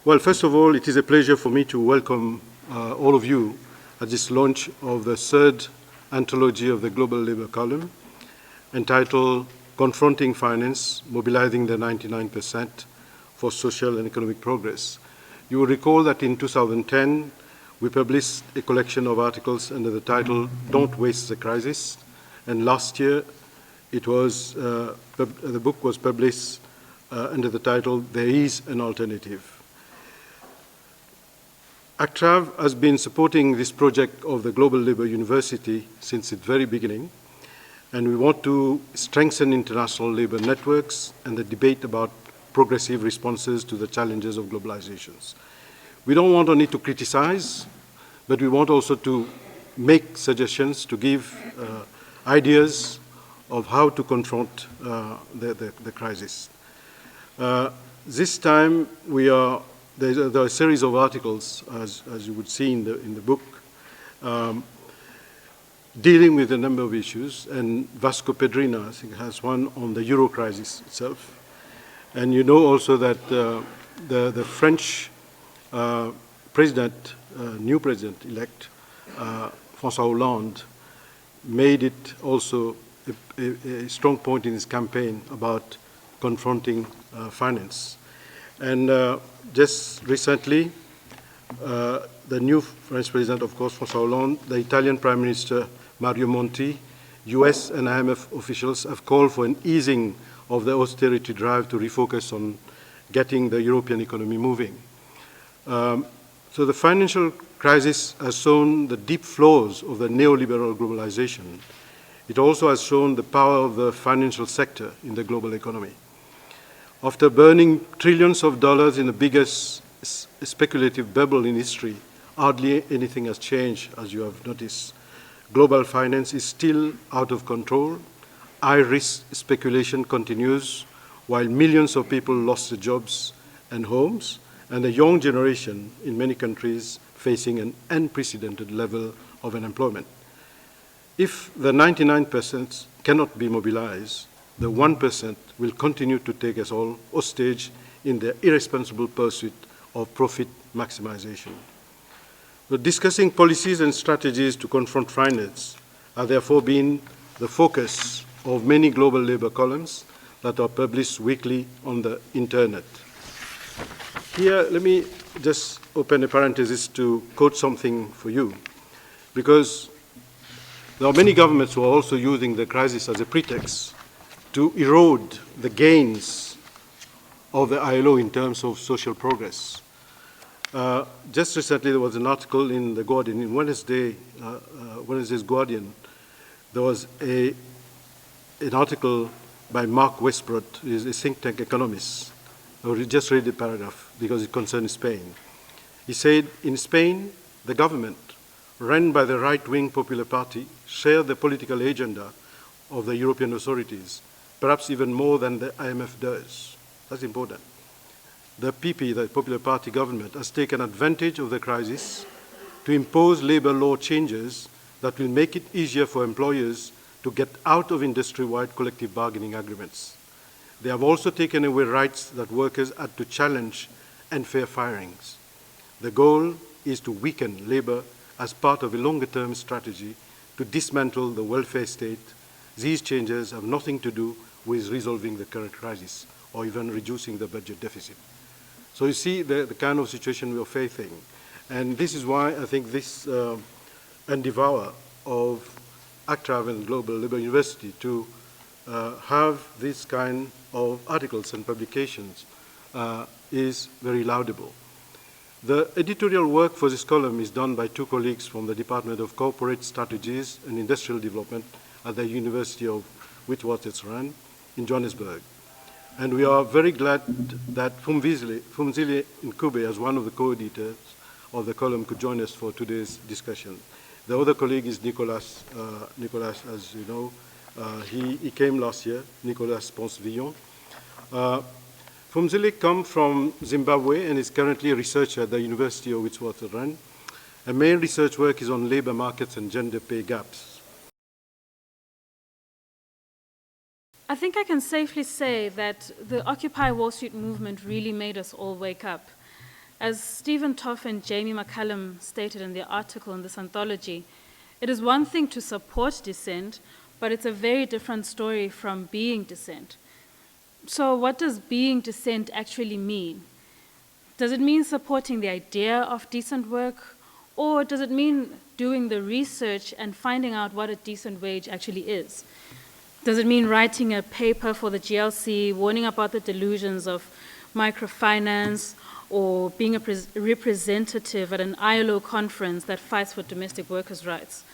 Well, first of all, it is a pleasure for me to welcome all of you at this launch of the third anthology of the Global Labour column, entitled Confronting Finance, Mobilizing the 99% for Social and Economic Progress. You will recall that in 2010, we published a collection of articles under the title, Don't Waste the Crisis, and last year it was, the book was published under the title, There is an Alternative. ACTRAV has been supporting this project of the Global Labour University since its very beginning, and we want to strengthen international labour networks and the debate about progressive responses to the challenges of globalizations. We don't want only to criticize, but we want also to make suggestions, to give ideas of how to confront the crisis. This time there are a series of articles, as you would see in the book, dealing with a number of issues, and Vasco Pedrina, I think, has one on the Euro crisis itself. And you know also that the French president, new president-elect, François Hollande, made it also a strong point in his campaign about confronting finance. And just recently, the new French president, of course, François Hollande, the Italian Prime Minister, Mario Monti, US and IMF officials have called for an easing of the austerity drive to refocus on getting the European economy moving. So the financial crisis has shown the deep flaws of the neoliberal globalization. It also has shown the power of the financial sector in the global economy. After burning trillions of dollars in the biggest speculative bubble in history, hardly anything has changed, as you have noticed. Global finance is still out of control. High-risk speculation continues, while millions of people lost their jobs and homes, and the young generation in many countries facing an unprecedented level of unemployment. If the 99% cannot be mobilized, the 1% will continue to take us all hostage in their irresponsible pursuit of profit maximization. So discussing policies and strategies to confront finance have therefore been the focus of many global labor columns that are published weekly on the internet. Here, let me just open a parenthesis to quote something for you, because there are many governments who are also using the crisis as a pretext to erode the gains of the ILO in terms of social progress. Just recently, there was an article in The Guardian, in Wednesday's Guardian. There was an article by Mark Westbrot, who is a think tank economist. I will just read the paragraph because it concerns Spain. He said, in Spain, the government, run by the right-wing Popular Party, shared the political agenda of the European authorities, perhaps even more than the IMF does. That's important. The PP, the Popular Party government, has taken advantage of the crisis to impose labor law changes that will make it easier for employers to get out of industry-wide collective bargaining agreements. They have also taken away rights that workers had to challenge unfair firings. The goal is to weaken labor as part of a longer-term strategy to dismantle the welfare state. These changes have nothing to do with resolving the current crisis or even reducing the budget deficit. So you see the kind of situation we are facing. And this is why I think this endeavor of ACTRAV and Global Labour University to have this kind of articles and publications is very laudable. The editorial work for this column is done by two colleagues from the Department of Corporate Strategies and Industrial Development at the University of Witwatersrand in Johannesburg. And we are very glad that Phumzile Ncube, as one of the co-editors of the column, could join us for today's discussion. The other colleague is Nicolas, as you know. He came last year, Nicolas Ponce-Villon. Phumzile comes from Zimbabwe and is currently a researcher at the University of Witwatersrand. Her main research work is on labor markets and gender pay gaps. I think I can safely say that the Occupy Wall Street movement really made us all wake up. As Stephen Toff and Jamie McCallum stated in their article in this anthology, it is one thing to support dissent, but it's a very different story from being dissent. So what does being dissent actually mean? Does it mean supporting the idea of decent work, or does it mean doing the research and finding out what a decent wage actually is? Does it mean writing a paper for the GLC, warning about the delusions of microfinance, or being a representative at an ILO conference that fights for domestic workers' rights?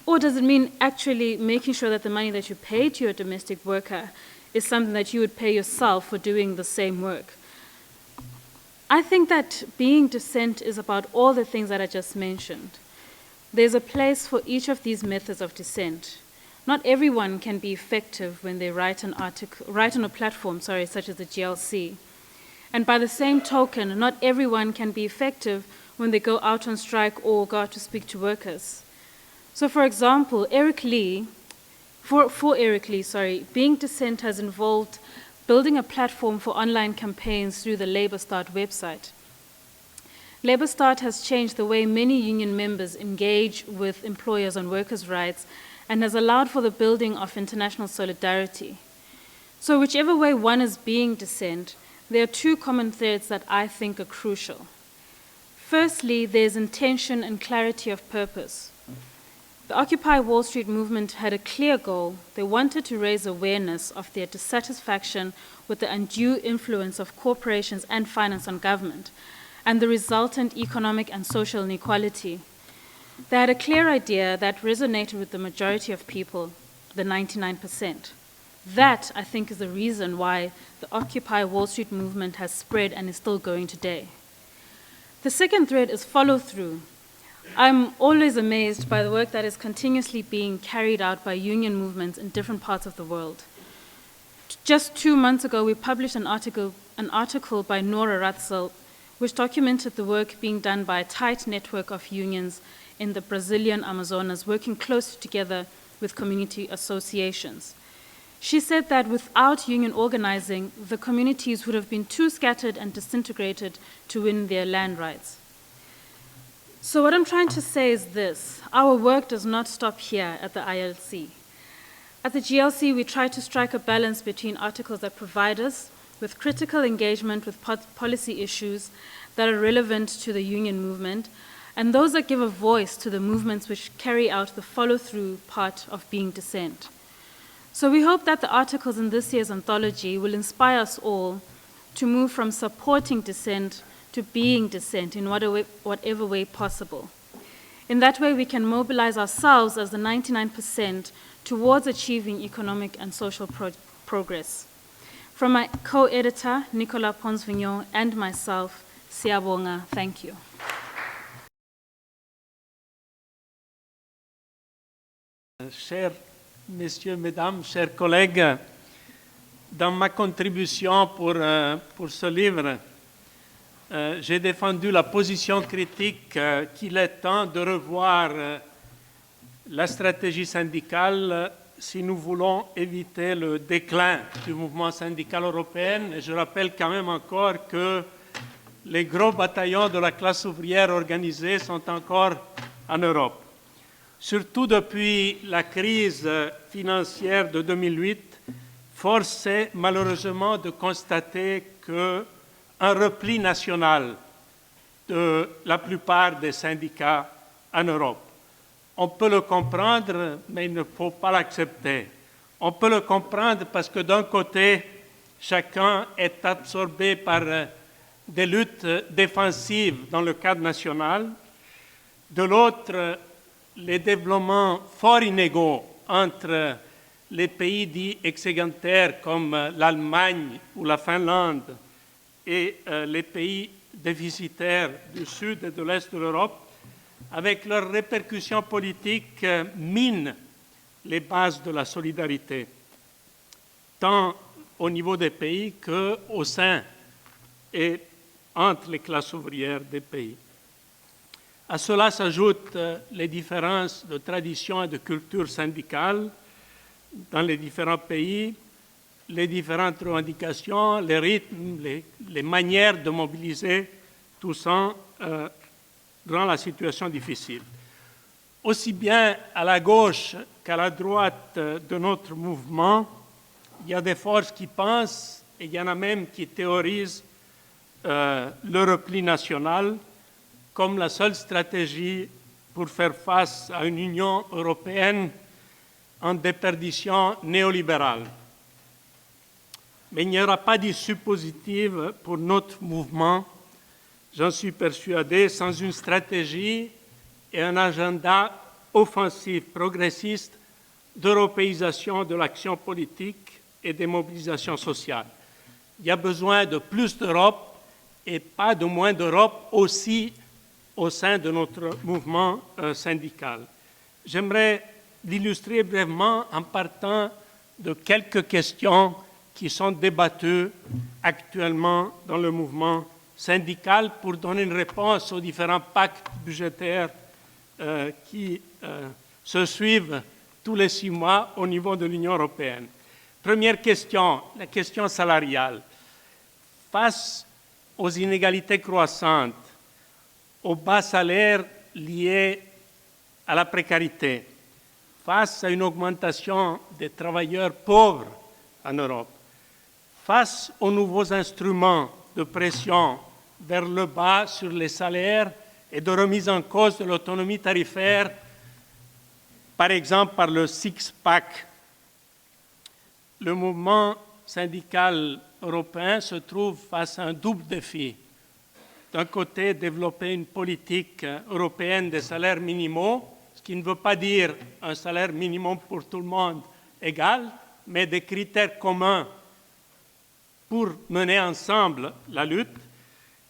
Or does it mean actually making sure that the money that you pay to your domestic worker is something that you would pay yourself for doing the same work? I think that being dissent is about all the things that I just mentioned. There's a place for each of these methods of dissent. Not everyone can be effective when they write on a platform, such as the GLC. And by the same token, not everyone can be effective when they go out on strike or go out to speak to workers. So for example, Eric Lee, being dissent has involved building a platform for online campaigns through the Labour Start website. Labour Start has changed the way many union members engage with employers on workers' rights and has allowed for the building of international solidarity. So whichever way one is being dissent, there are two common threads that I think are crucial. Firstly, there's intention and clarity of purpose. The Occupy Wall Street movement had a clear goal. They wanted to raise awareness of their dissatisfaction with the undue influence of corporations and finance on government, and the resultant economic and social inequality. They had a clear idea that resonated with the majority of people, the 99%. That, I think, is the reason why the Occupy Wall Street movement has spread and is still going today. The second thread is follow-through. I'm always amazed by the work that is continuously being carried out by union movements in different parts of the world. Just 2 months ago, we published an article by Nora Ratzel, which documented the work being done by a tight network of unions in the Brazilian Amazonas, working closely together with community associations. She said that without union organizing, the communities would have been too scattered and disintegrated to win their land rights. So what I'm trying to say is this: our work does not stop here at the ILC. At the GLC, we try to strike a balance between articles that provide us with critical engagement with policy issues that are relevant to the union movement, and those that give a voice to the movements which carry out the follow-through part of being dissent. So we hope that the articles in this year's anthology will inspire us all to move from supporting dissent to being dissent in whatever way possible. In that way, we can mobilize ourselves as the 99% towards achieving economic and social progress. From my co-editor, Nicolas Pons-Vignon, and myself, Siyabonga, thank you. Chers messieurs, mesdames, chers collègues, dans ma contribution pour ce livre, j'ai défendu la position critique qu'il est temps de revoir la stratégie syndicale si nous voulons éviter le déclin du mouvement syndical européen. Et je rappelle quand même encore que les gros bataillons de la classe ouvrière organisée sont encore en Europe. Surtout depuis la crise financière de 2008, force est malheureusement de constater qu'un repli national de la plupart des syndicats en Europe. On peut le comprendre, mais il ne faut pas l'accepter. On peut le comprendre parce que d'un côté, chacun est absorbé par des luttes défensives dans le cadre national. De l'autre, les développements fort inégaux entre les pays dits excédentaires comme l'Allemagne ou la Finlande et les pays déficitaires du sud et de l'est de l'Europe, avec leurs répercussions politiques, minent les bases de la solidarité, tant au niveau des pays qu'au sein et entre les classes ouvrières des pays. À cela s'ajoutent les différences de tradition et de culture syndicale dans les différents pays, les différentes revendications, les rythmes, les manières de mobiliser Tout ça rend la situation difficile. Aussi bien à la gauche qu'à la droite de notre mouvement, il y a des forces qui pensent, et il y en a même qui théorisent le repli national comme la seule stratégie pour faire face à une Union européenne en déperdition néolibérale. Mais il n'y aura pas d'issue positive pour notre mouvement, j'en suis persuadé, sans une stratégie et un agenda offensif, progressiste, d'européisation de l'action politique et des mobilisations sociales. Il y a besoin de plus d'Europe et pas de moins d'Europe aussi au sein de notre mouvement syndical. J'aimerais l'illustrer brièvement en partant de quelques questions qui sont débattues actuellement dans le mouvement syndical pour donner une réponse aux différents pactes budgétaires qui se suivent tous les 6 mois au niveau de l'Union européenne. Première question, la question salariale. Face aux inégalités croissantes, aux bas salaires liés à la précarité, face à une augmentation des travailleurs pauvres en Europe, face aux nouveaux instruments de pression vers le bas sur les salaires et de remise en cause de l'autonomie tarifaire, par exemple par le six-pack, le mouvement syndical européen se trouve face à un double défi. D'un côté, développer une politique européenne des salaires minimaux, ce qui ne veut pas dire un salaire minimum pour tout le monde égal, mais des critères communs pour mener ensemble la lutte.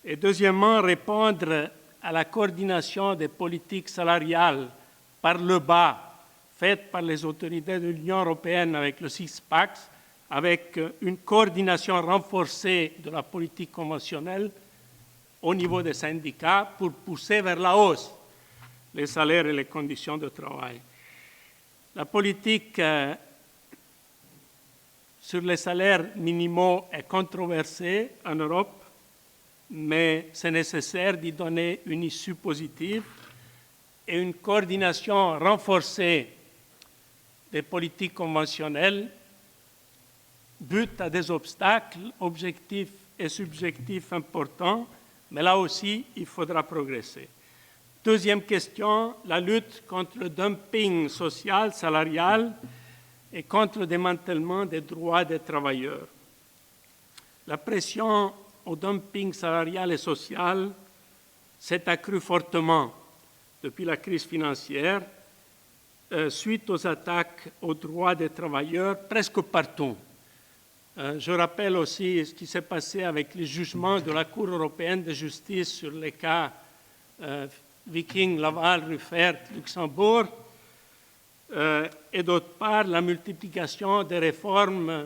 Et deuxièmement, répondre à la coordination des politiques salariales par le bas, faites par les autorités de l'Union européenne avec le six-pack, avec une coordination renforcée de la politique conventionnelle au niveau des syndicats pour pousser vers la hausse les salaires et les conditions de travail. La politique sur les salaires minimaux est controversée en Europe, mais c'est nécessaire d'y donner une issue positive et une coordination renforcée des politiques conventionnelles bute à des obstacles objectifs et subjectifs importants, mais là aussi, il faudra progresser. Deuxième question, la lutte contre le dumping social, salarial et contre le démantèlement des droits des travailleurs. La pression au dumping salarial et social s'est accrue fortement depuis la crise financière suite aux attaques aux droits des travailleurs presque partout. Je rappelle aussi ce qui s'est passé avec les jugements de la Cour européenne de justice sur les cas Viking, Laval, Ruffert, Luxembourg, et d'autre part la multiplication des réformes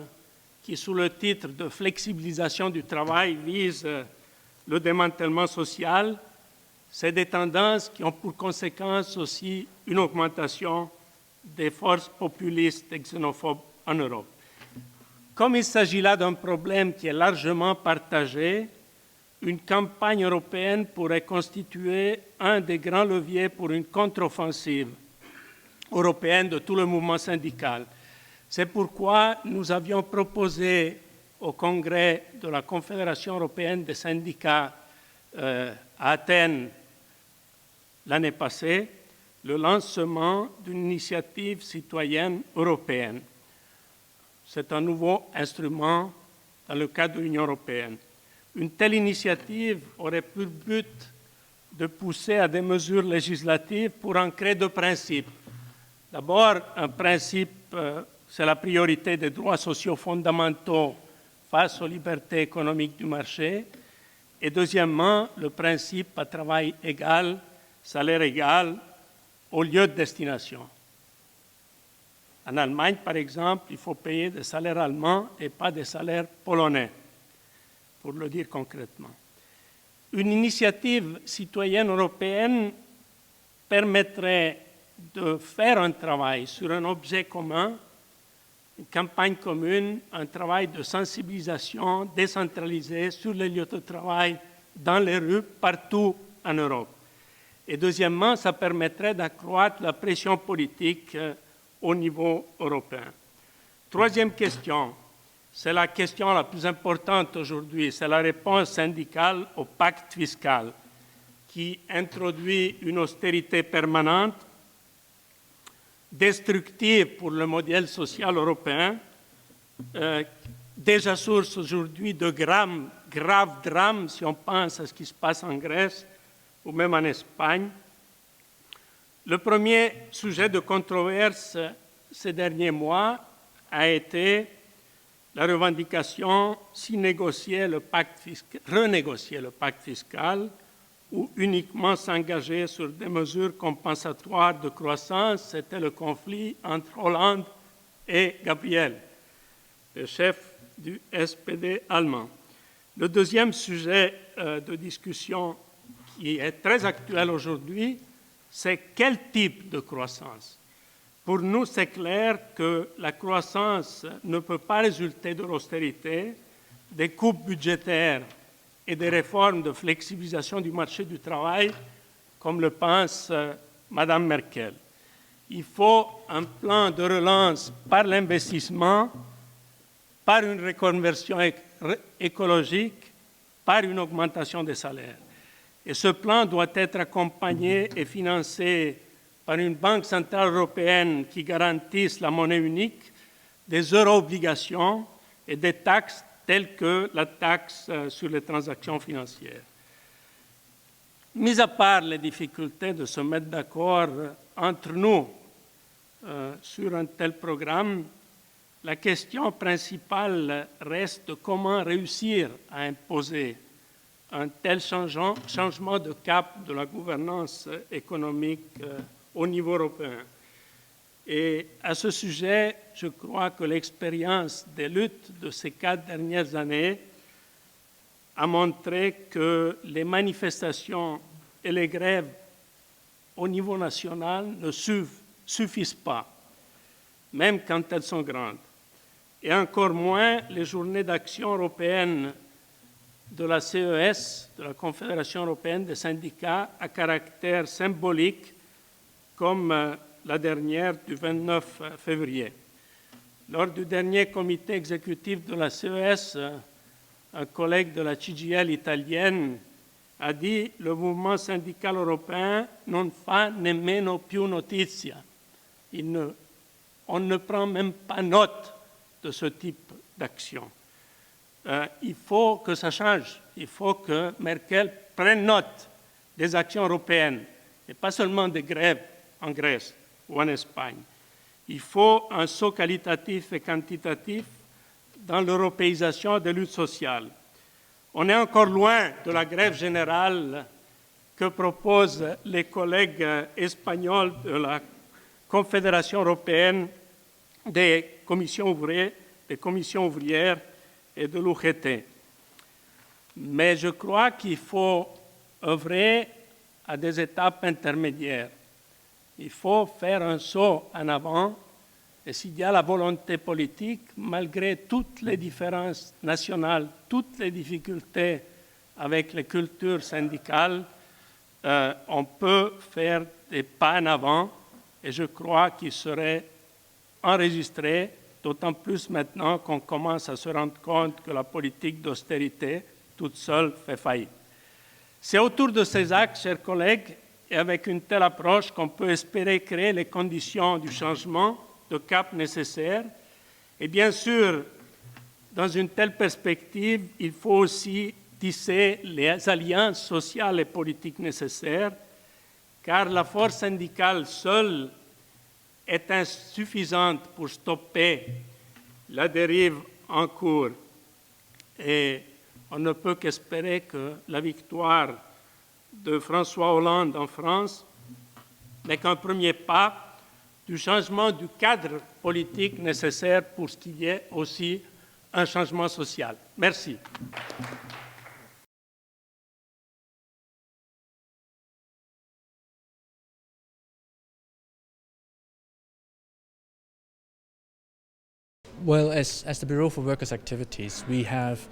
qui, sous le titre de flexibilisation du travail, visent le démantèlement social. C'est des tendances qui ont pour conséquence aussi une augmentation des forces populistes et xénophobes en Europe. Comme il s'agit là d'un problème qui est largement partagé, une campagne européenne pourrait constituer un des grands leviers pour une contre-offensive européenne de tout le mouvement syndical. C'est pourquoi nous avions proposé au Congrès de la Confédération européenne des syndicats à Athènes l'année passée le lancement d'une initiative citoyenne européenne. C'est un nouveau instrument dans le cadre de l'Union européenne. Une telle initiative aurait pour but de pousser à des mesures législatives pour ancrer 2 principes. D'abord, un principe, c'est la priorité des droits sociaux fondamentaux face aux libertés économiques du marché. Et deuxièmement, le principe à travail égal, salaire égal, au lieu de destination. En Allemagne, par exemple, il faut payer des salaires allemands et pas des salaires polonais, pour le dire concrètement. Une initiative citoyenne européenne permettrait de faire un travail sur un objet commun, une campagne commune, un travail de sensibilisation décentralisé sur les lieux de travail dans les rues partout en Europe. Et deuxièmement, ça permettrait d'accroître la pression politique au niveau européen. Troisième question, c'est la question la plus importante aujourd'hui, c'est la réponse syndicale au pacte fiscal qui introduit une austérité permanente, destructive pour le modèle social européen, déjà source aujourd'hui de graves drames si on pense à ce qui se passe en Grèce ou même en Espagne. Le premier sujet de controverse ces derniers mois a été la revendication si renégocier le pacte fiscal ou uniquement s'engager sur des mesures compensatoires de croissance. C'était le conflit entre Hollande et Gabriel, le chef du SPD allemand. Le deuxième sujet de discussion qui est très actuel aujourd'hui, c'est quel type de croissance. Pour nous, c'est clair que la croissance ne peut pas résulter de l'austérité, des coupes budgétaires et des réformes de flexibilisation du marché du travail, comme le pense Mme Merkel. Il faut un plan de relance par l'investissement, par une reconversion écologique, par une augmentation des salaires. Et ce plan doit être accompagné et financé par une banque centrale européenne qui garantisse la monnaie unique, des euro-obligations et des taxes telles que la taxe sur les transactions financières. Mis à part les difficultés de se mettre d'accord entre nous sur un tel programme, la question principale reste comment réussir à imposer un tel changement de cap de la gouvernance économique au niveau européen. Et à ce sujet, je crois que l'expérience des luttes de ces 4 dernières années a montré que les manifestations et les grèves au niveau national ne suffisent pas, même quand elles sont grandes. Et encore moins les journées d'action européenne de la CES, de la Confédération européenne des syndicats, à caractère symbolique, comme la dernière du 29 février. Lors du dernier comité exécutif de la CES, un collègue de la CGIL italienne a dit « Le mouvement syndical européen non fa nemmeno più notizia ». On ne prend même pas note de ce type d'action. Il faut que ça change. Il faut que Merkel prenne note des actions européennes, et pas seulement des grèves en Grèce ou en Espagne. Il faut un saut qualitatif et quantitatif dans l'européisation des luttes sociales. On est encore loin de la grève générale que proposent les collègues espagnols de la Confédération européenne des commissions ouvrières et de l'UGT. Mais je crois qu'il faut œuvrer à des étapes intermédiaires. Il faut faire un saut en avant, et s'il y a la volonté politique, malgré toutes les différences nationales, toutes les difficultés avec les cultures syndicales, on peut faire des pas en avant, et je crois qu'ils seraient enregistrés, d'autant plus maintenant qu'on commence à se rendre compte que la politique d'austérité toute seule fait faillite. C'est autour de ces axes, chers collègues, et avec une telle approche qu'on peut espérer créer les conditions du changement de cap nécessaire. Et bien sûr, dans une telle perspective, il faut aussi tisser les alliances sociales et politiques nécessaires, car la force syndicale seule est insuffisante pour stopper la dérive en cours. Et on ne peut qu'espérer que la victoire de François Hollande en France n'est qu'un premier pas du changement du cadre politique nécessaire pour qu'il y ait aussi un changement social. Merci. Well, as the Bureau for Workers' Activities, we have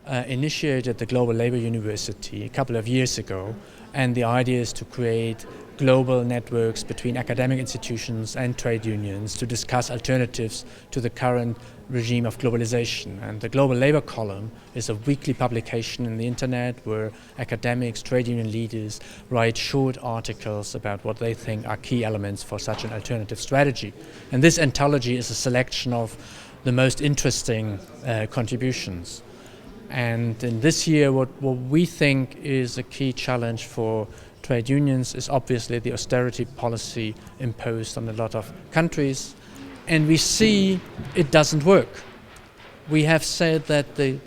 initiated the Global Labor University a couple of years ago, and the idea is to create global networks between academic institutions and trade unions to discuss alternatives to the current regime of globalization. And the Global Labor Column is a weekly publication in the internet where academics, trade union leaders write short articles about what they think are key elements for such an alternative strategy. And this anthology is a selection of the most interesting contributions. And in this year, what we think is a key challenge for trade unions is obviously the austerity policy imposed on a lot of countries. And we see it doesn't work. We have said that the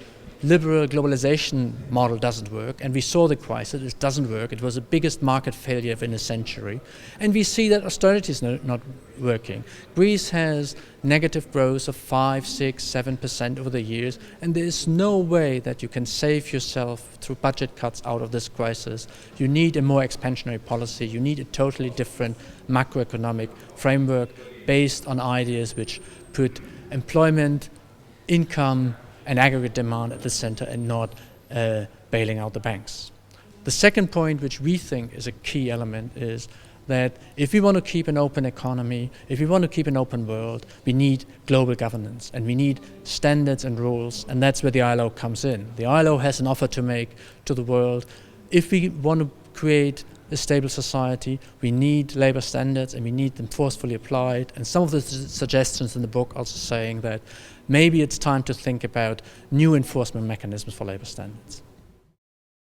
liberal globalization model doesn't work, and we saw the crisis, it doesn't work. It was the biggest market failure in a century. And we see that austerity is not working. Greece has negative growth of 5, 6, 7% over the years, and there is no way that you can save yourself through budget cuts out of this crisis. You need a more expansionary policy. You need a totally different macroeconomic framework based on ideas which put employment, income, and aggregate demand at the center and not bailing out the banks. The second point, which we think is a key element, is that if we want to keep an open economy, if we want to keep an open world, we need global governance and we need standards and rules, and that's where the ILO comes in. The ILO has an offer to make to the world. If we want to create a stable society, we need labor standards and we need them forcefully applied. And some of the suggestions in the book also saying that maybe it's time to think about new enforcement mechanisms for labor standards.